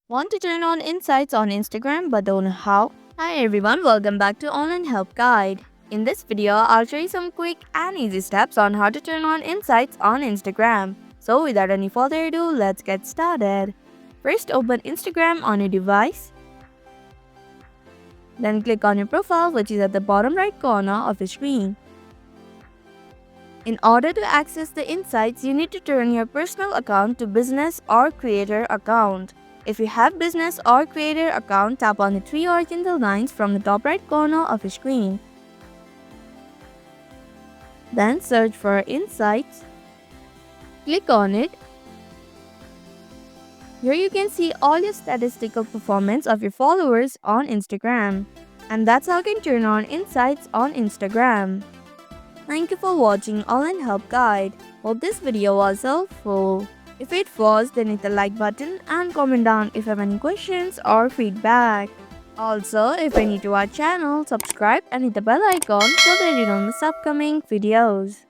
Want to turn on insights on Instagram but don't know how? Hi everyone, welcome back to Online Help Guide. In this video, I'll show you some quick and easy steps on how to turn on insights on Instagram. So without any further ado, let's get started. First, open Instagram on your device. Then click on your profile, which is at the bottom right corner of your screen. In order to access the insights, you need to turn your personal account to business or creator account. If you have business or creator account, tap on the three horizontal lines from the top right corner of your screen. Then search for Insights. Click on it. Here you can see all your statistical performance of your followers on Instagram. And that's how you can turn on insights on Instagram. Thank you for watching Online Help Guide. Hope this video was helpful. If it was, then hit the like button and comment down if you have any questions or feedback. Also, if you're new to our channel, subscribe and hit the bell icon so that you don't miss upcoming videos.